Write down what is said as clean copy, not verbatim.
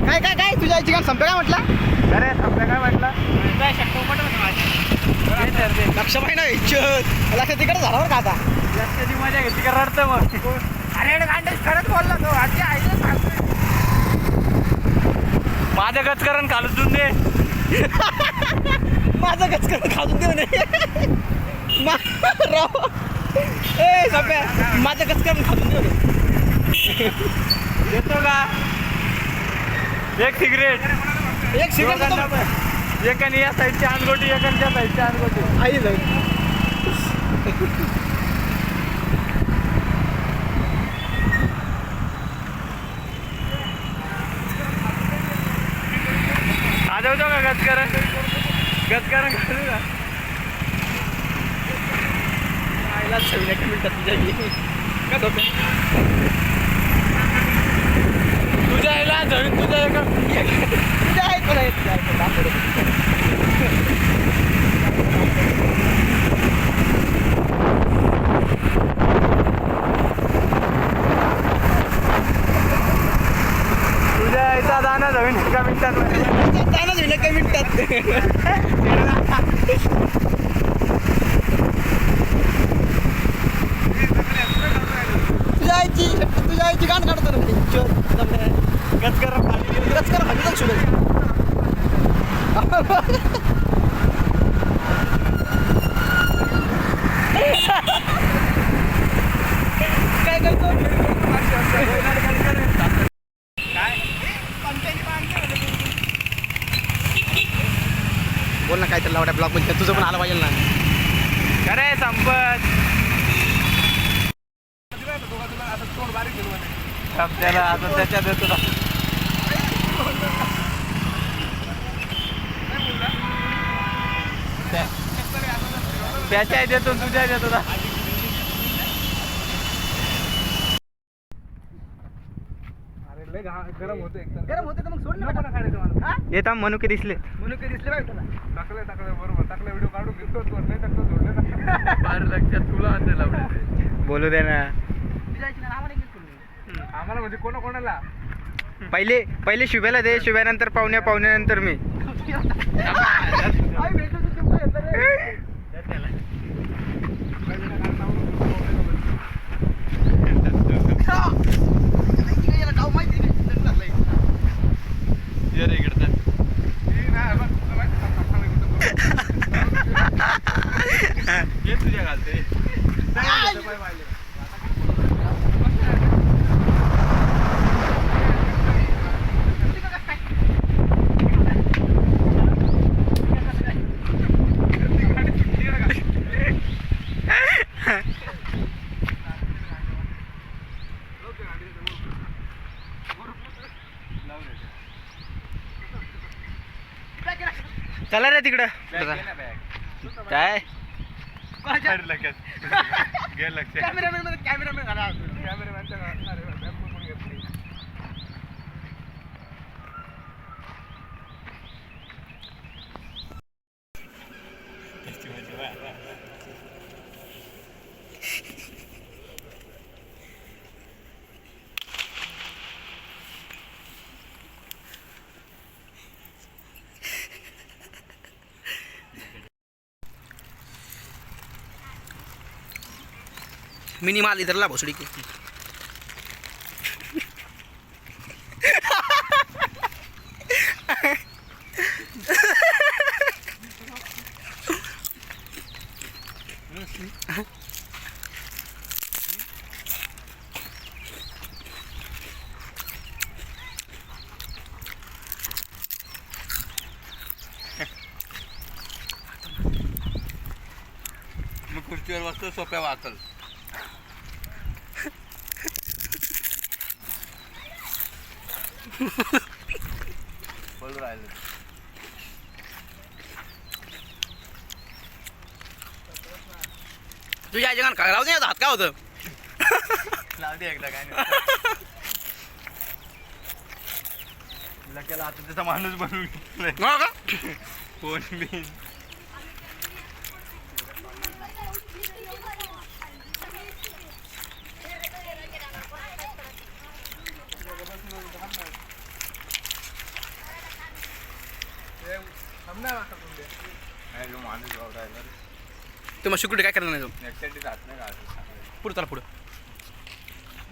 काय काय काय तुझ्या आईची गाणं संपे काय म्हटलं? अरे संपलं काय म्हटलं? लक्ष पाहिजे इच्छुक लक्ष तिकडे झाल्यावर का आता लक्षाची मजा घेतली का रडतं मग. अरे गांडे खरंच बोलला तो आजी आईला सांगतोय. माझं गचकरण खालून दे. माझं गचकरण खाजून देऊ नये राव ए संप्या माझं गचकरण खाजून देऊ नये. देतो का एक सिगरेट? एक सिगरेट एकाने या साईडची अनगोटी एकाने त्या साईडची अनगोटी. आई जाऊ आजवतो का गचकरण? गचकरण करू का? आईला 1 मिनिटात तुझ्या कसं होतं तुझ्या आईला धरून तुझ्या एका तुझ्या आहे तुला येत तुझ्या आईचा दाना धरून एका मिनिटात. जाणं होईल काही मिनिटात. तुझ्या आईची गाण काढतो ना गचकरण गचकर भाजी जाऊ शकत काय करतो बोल ना काय तर लावड्या ब्लॉग मध्ये तुझं पण आलं पाहिजे ना. खरे संपत त्याला आता त्याच्यात येतो ना. त्याच्या देतो तुझ्या देतो ना. गरम होते गरम होते तर मग सोड ना. येता मनुके दिसले म्हणून काही दिसले पाहिजे तुला. टाकले बरोबर टाकले व्हिडिओ काढून घेतो नाही टाकतो जोडले लक्षात तुला बोलू दे ना. तुझ्या आईची गाणं आम्हाला घेत तुम्ही. आम्हाला म्हणजे कोणाला पहिले शुभ्याला दे, शुभ्यानंतर पाहुण्यानंतर मी. आई भेटतो तू चिंता घेतलं रे. याला गाव माहिती नाही चिंता झालंय. तुझ्या घालते चला रे तिकडं. काय कॅमेरामॅन झाला. मिनी माल इधर ला भोसड़ी की. मग खुर्चीवर बसतो सोप्या वाकल. बोल राहिले तुझ्या आईच्या गाणं राहू दे. हात काय होतं? लाव दे एकदा काय नाही. लकेला आता त्याचा माणूस बनवून घेतलाय. हो का? फोन बिन माणूस ते मग शिकुटे काय करणार नाही तो नेक्स्ट जात नाही का पुढे चला पुढं